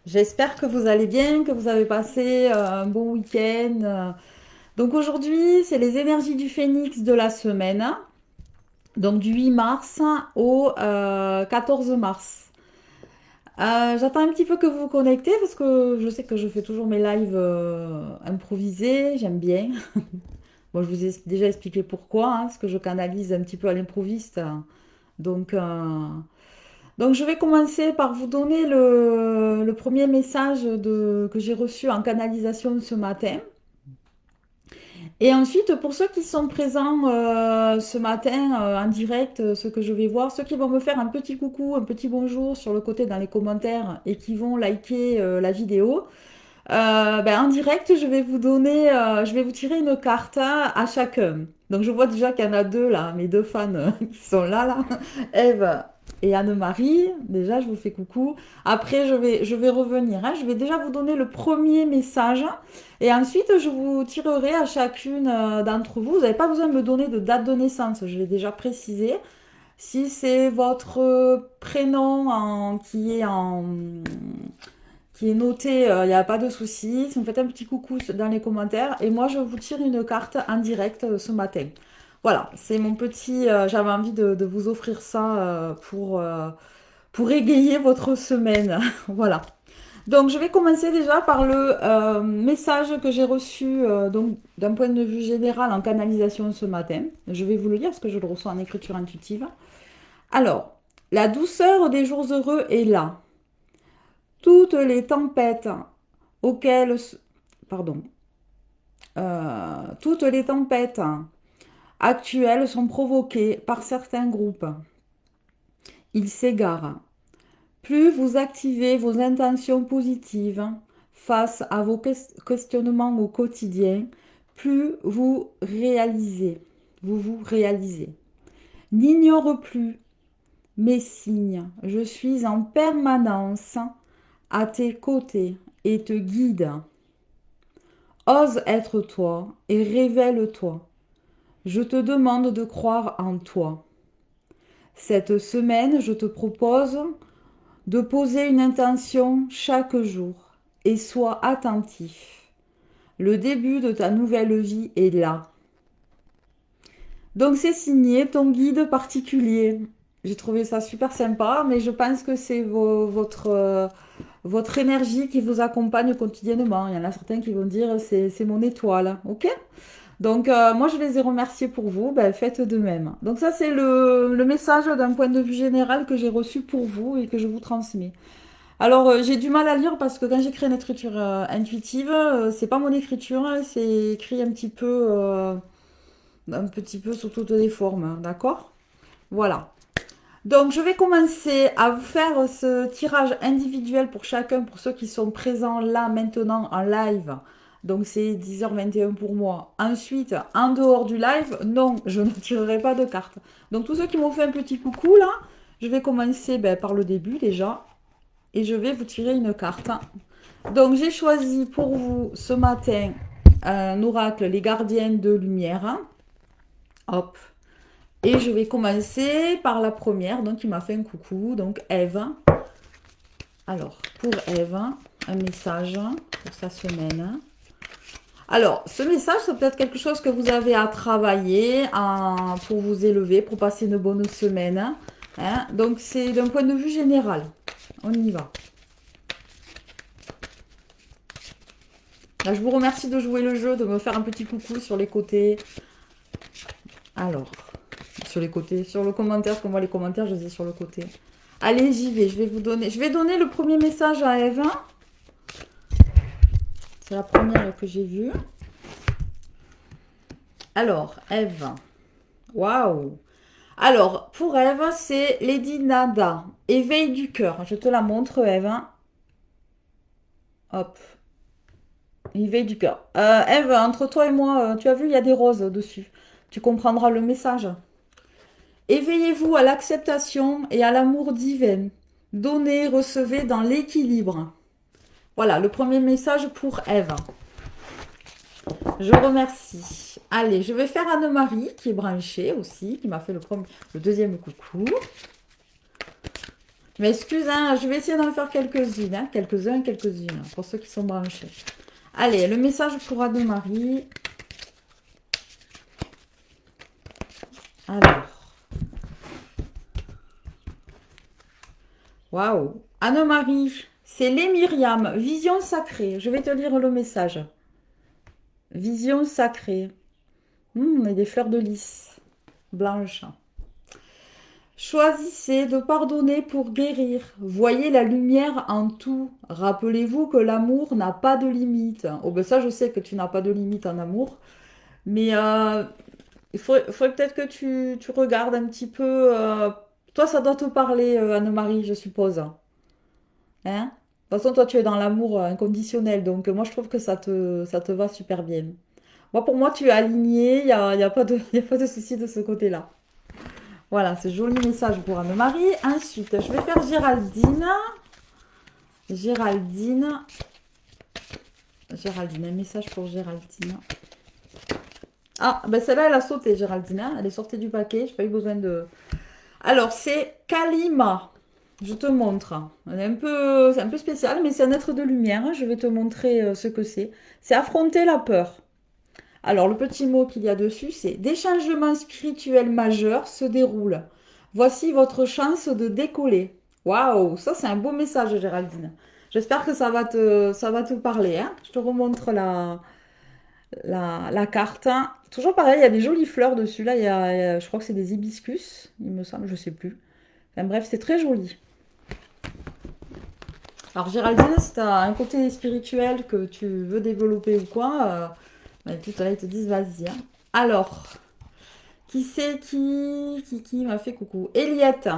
J'espère que vous allez bien, que vous avez passé un bon week-end. Donc aujourd'hui, c'est les énergies du phénix de la semaine, donc du 8 mars au 14 mars. J'attends un petit peu que vous vous connectez parce que je sais que je fais toujours mes lives improvisés, j'aime bien. Bon, je vous ai déjà expliqué pourquoi, hein, parce que je canalise un petit peu à l'improviste. Donc, euh, donc je vais commencer par vous donner le premier message que j'ai reçu en canalisation ce matin. Et ensuite, pour ceux qui sont présents ce matin en direct, ceux que je vais voir, ceux qui vont me faire un petit coucou, un petit bonjour sur le côté dans les commentaires et qui vont liker la vidéo, en direct, je vais vous tirer une carte à chacun. Donc je vois déjà qu'il y en a deux là, mes deux fans qui sont là, Eve et Anne-Marie. Déjà, je vous fais coucou. Après, je vais revenir, hein. Je vais déjà vous donner le premier message et ensuite je vous tirerai à chacune d'entre vous. Vous n'avez pas besoin de me donner de date de naissance, je l'ai déjà précisé. Si c'est votre prénom qui est noté, il n'y a pas de souci. Si vous me faites un petit coucou dans les commentaires, et moi je vous tire une carte en direct ce matin. Voilà, c'est mon petit. J'avais envie de vous offrir ça pour égayer votre semaine. Voilà. Donc je vais commencer déjà par le message que j'ai reçu donc d'un point de vue général en canalisation ce matin. Je vais vous le lire parce que je le reçois en écriture intuitive. Alors, la douceur des jours heureux est là. Toutes les tempêtes auxquelles, pardon, toutes les tempêtes actuelles sont provoquées par certains groupes. Ils s'égarent. Plus vous activez vos intentions positives face à vos questionnements au quotidien, plus vous vous réalisez. N'ignore plus mes signes. Je suis en permanence à tes côtés et te guide. Ose être toi et révèle-toi. Je te demande de croire en toi. Cette semaine, je te propose de poser une intention chaque jour et sois attentif. Le début de ta nouvelle vie est là. Donc c'est signé ton guide particulier. J'ai trouvé ça super sympa, mais je pense que c'est votre énergie qui vous accompagne quotidiennement. Il y en a certains qui vont dire c'est mon étoile, ok? Donc moi je les ai remerciés pour vous, ben, faites de même. Donc ça c'est le message d'un point de vue général que j'ai reçu pour vous et que je vous transmets. Alors j'ai du mal à lire parce que quand j'écris une écriture intuitive, c'est pas mon écriture, hein, c'est écrit un petit peu sous toutes les formes, hein, d'accord? Voilà. Donc je vais commencer à vous faire ce tirage individuel pour chacun, pour ceux qui sont présents là maintenant en live. Donc c'est 10h21 pour moi. Ensuite, en dehors du live, non, je ne tirerai pas de cartes. Donc tous ceux qui m'ont fait un petit coucou là, je vais commencer par le début déjà. Et je vais vous tirer une carte. Donc j'ai choisi pour vous ce matin un oracle, les gardiens de lumière. Hop. Et je vais commencer par la première, donc il m'a fait un coucou, donc Eve. Alors, pour Eve, un message pour sa semaine. Alors, ce message, c'est peut-être quelque chose que vous avez à travailler pour vous élever, pour passer une bonne semaine, hein. Donc, c'est d'un point de vue général. On y va. Là, je vous remercie de jouer le jeu, de me faire un petit coucou sur les côtés. Alors, sur les côtés, sur le commentaire, parce que moi les commentaires, je les ai sur le côté. Allez, j'y vais, je vais donner le premier message à Eve. C'est la première que j'ai vue. Alors, Eve. Waouh. Alors, pour Eve, c'est Lady Nada. Éveil du cœur. Je te la montre, Eve. Hop. Éveil du cœur. Eve, entre toi et moi, tu as vu, il y a des roses dessus. Tu comprendras le message. Éveillez-vous à l'acceptation et à l'amour divin. Donnez, recevez dans l'équilibre. Voilà, le premier message pour Eve. Je remercie. Allez, je vais faire Anne-Marie qui est branchée aussi, qui m'a fait le deuxième coucou. Mais excuse, hein, je vais essayer d'en faire quelques-unes, hein, quelques-uns, quelques-unes, pour ceux qui sont branchés. Allez, le message pour Anne-Marie. Alors. Waouh. Anne-Marie, c'est les Myriam, vision sacrée. Je vais te lire le message. Vision sacrée. Et des fleurs de lys blanches. Choisissez de pardonner pour guérir. Voyez la lumière en tout. Rappelez-vous que l'amour n'a pas de limite. Oh ben ça, je sais que tu n'as pas de limite en amour. Mais il faudrait peut-être que tu regardes un petit peu. Toi, ça doit te parler, Anne-Marie, je suppose. Hein? De toute façon, toi, tu es dans l'amour inconditionnel. Donc, moi, je trouve que ça te va super bien. Moi, pour moi, tu es aligné. Il y a pas de, y a pas de souci de ce côté-là. Voilà, ce joli message pour Anne-Marie. Ensuite, je vais faire Géraldine. Géraldine. Géraldine, un message pour Géraldine. Ah, ben celle-là, elle a sauté, Géraldine, hein. Elle est sortie du paquet. J'ai pas eu besoin de... Alors, c'est Kalima. Je te montre. C'est un peu spécial, mais c'est un être de lumière, hein. Je vais te montrer ce que c'est. C'est affronter la peur. Alors, le petit mot qu'il y a dessus, c'est des changements spirituels majeurs se déroulent. Voici votre chance de décoller. Waouh, ça c'est un beau message, Géraldine. J'espère que ça va te parler, hein. Je te remontre la carte, hein. Toujours pareil, il y a des jolies fleurs dessus. Là, je crois que c'est des hibiscus, il me semble, je sais plus. Enfin, bref, c'est très joli. Alors, Géraldine, si tu as un côté spirituel que tu veux développer ou quoi, bah, écoute, là, ils te disent vas-y, hein. Alors, qui c'est qui m'a fait coucou? Eliette.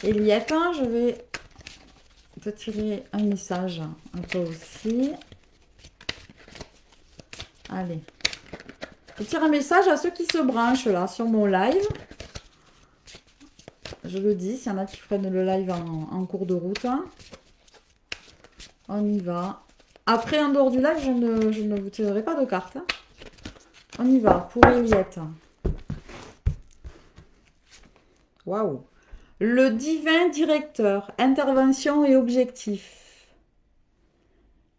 Eliette, je vais te tirer un message à toi aussi. Allez. Je tire un message à ceux qui se branchent là sur mon live. Je le dis, s'il y en a qui prennent le live en cours de route. On y va. Après, en dehors du live, je ne vous tirerai pas de cartes, hein. On y va pour Eliette. Waouh. Le divin directeur, intervention et objectif.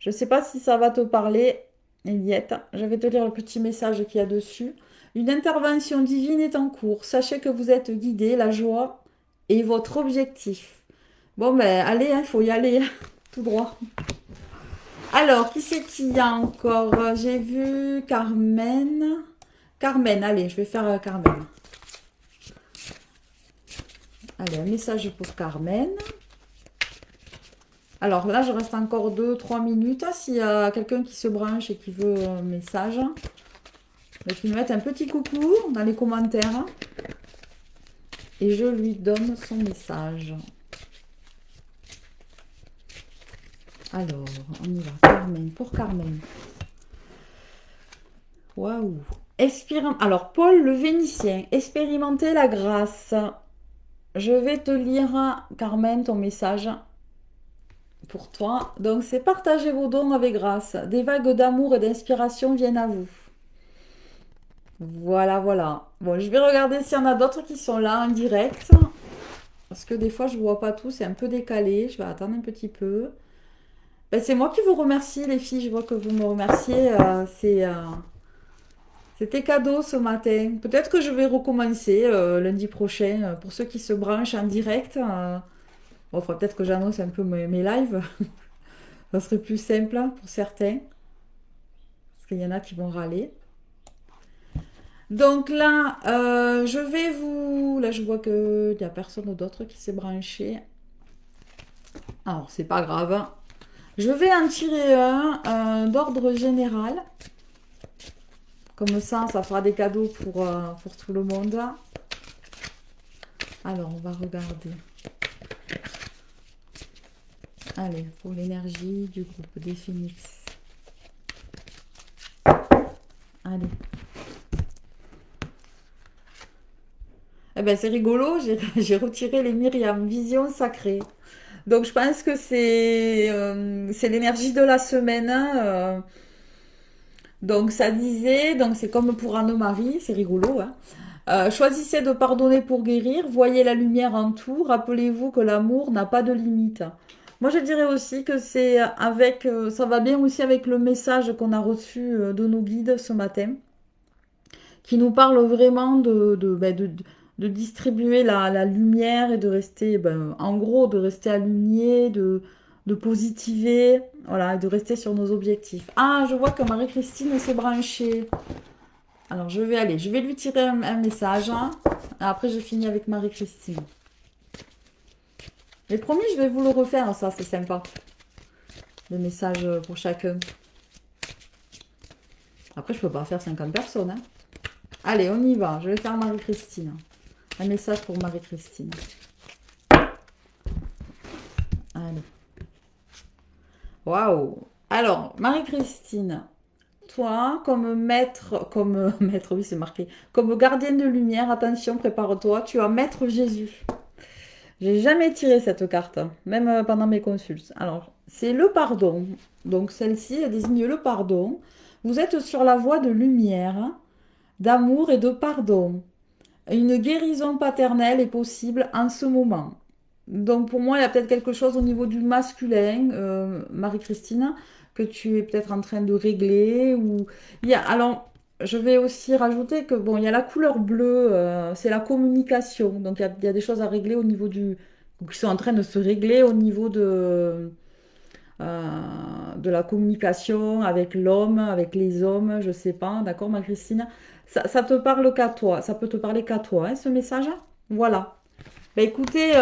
Je ne sais pas si ça va te parler, Eliette. Je vais te lire le petit message qu'il y a dessus. Une intervention divine est en cours. Sachez que vous êtes guidé, la joie est votre objectif. Bon, ben, allez, il faut y aller, tout droit. Alors, qui c'est qu'il y a encore? J'ai vu Carmen. Carmen, allez, je vais faire Carmen. Allez, un message pour Carmen. Alors là, je reste encore 2-3 minutes. S'il y a quelqu'un qui se branche et qui veut un message, qu'il me mette un petit coucou dans les commentaires. Et je lui donne son message. Alors, on y va. Carmen, pour Carmen. Waouh. Alors, Paul le Vénitien, expérimenter la grâce. Je vais te lire, Carmen, ton message pour toi. Donc, c'est partager vos dons avec grâce. Des vagues d'amour et d'inspiration viennent à vous. Voilà, voilà. Bon, je vais regarder s'il y en a d'autres qui sont là en direct. Parce que des fois, je ne vois pas tout. C'est un peu décalé. Je vais attendre un petit peu. Ben, c'est moi qui vous remercie, les filles. Je vois que vous me remerciez. C'était cadeau ce matin. Peut-être que je vais recommencer lundi prochain pour ceux qui se branchent en direct. Bon, il faudra peut-être que j'annonce un peu mes lives. Ça serait plus simple pour certains. Parce qu'il y en a qui vont râler. Donc là, je vais vous... Là, je vois qu'il n'y a personne d'autre qui s'est branché. Alors, c'est pas grave. Je vais en tirer un d'ordre général. Comme ça fera des cadeaux pour tout le monde. Alors, on va regarder. Allez, pour l'énergie du groupe des Phoenix. Allez. Eh ben, c'est rigolo, j'ai retiré les Myriam, vision sacrée. Donc, je pense que c'est l'énergie de la semaine. Donc, ça disait, donc c'est comme pour Anne-Marie, c'est rigolo, hein. Choisissez de pardonner pour guérir, voyez la lumière en tout, rappelez-vous que l'amour n'a pas de limite. Moi, je dirais aussi que c'est avec, ça va bien aussi avec le message qu'on a reçu de nos guides ce matin, qui nous parle vraiment de distribuer la lumière et de rester, ben, en gros, de rester aligné, de positiver, voilà, et de rester sur nos objectifs. Ah, je vois que Marie-Christine s'est branchée. Alors, je vais lui tirer un message, hein. Après, je finis avec Marie-Christine. Mais promis, je vais vous le refaire, ça, c'est sympa. Le message pour chacun. Après, je peux pas faire 50 personnes, hein. Allez, on y va. Je vais faire Marie-Christine. Un message pour Marie-Christine. Allez. Waouh. Alors, Marie-Christine, toi, comme maître, comme maître, oui, c'est marqué, comme gardienne de lumière, attention, prépare-toi, tu as maître Jésus. J'ai jamais tiré cette carte, même pendant mes consultes. Alors, c'est le pardon. Donc, celle-ci, elle désigne le pardon. Vous êtes sur la voie de lumière, d'amour et de pardon. Une guérison paternelle est possible en ce moment. Donc pour moi, il y a peut-être quelque chose au niveau du masculin, Marie-Christine, que tu es peut-être en train de régler. Ou... Alors, je vais aussi rajouter que bon, il y a la couleur bleue, c'est la communication. Donc il y a des choses à régler au niveau du... qui sont en train de se régler au niveau de la communication avec l'homme, avec les hommes, je sais pas, d'accord, ma Christine? Ça te parle qu'à toi, ça peut te parler qu'à toi, hein, ce message? Voilà. Bah, écoutez,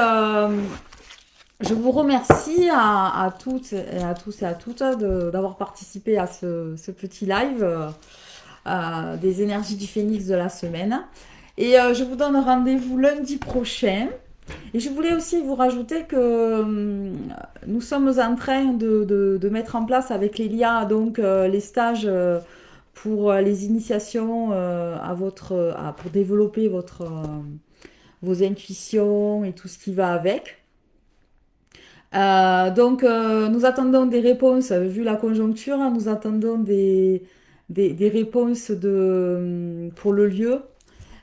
je vous remercie à toutes et à tous et à toutes d'avoir participé à ce petit live des énergies du phénix de la semaine. Et je vous donne rendez-vous lundi prochain. Et je voulais aussi vous rajouter que nous sommes en train de mettre en place avec Lélia donc les stages pour les initiations pour développer vos intuitions et tout ce qui va avec. Nous attendons des réponses, vu la conjoncture, hein, nous attendons des réponses pour le lieu.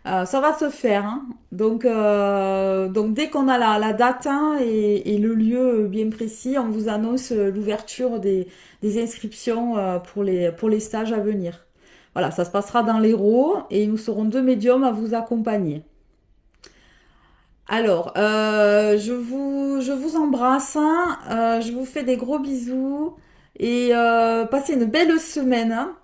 Ça va se faire, hein. Donc dès qu'on a la date hein, et le lieu bien précis, on vous annonce l'ouverture des inscriptions pour les stages à venir. Voilà, ça se passera dans l'Hérault et nous serons deux médiums à vous accompagner. Alors, je vous embrasse, hein, je vous fais des gros bisous et passez une belle semaine, hein.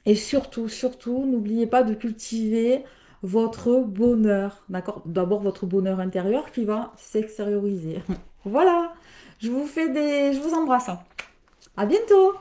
Et surtout, surtout, n'oubliez pas de cultiver votre bonheur, d'accord? D'abord votre bonheur intérieur qui va s'extérioriser. Voilà, je vous embrasse. À bientôt!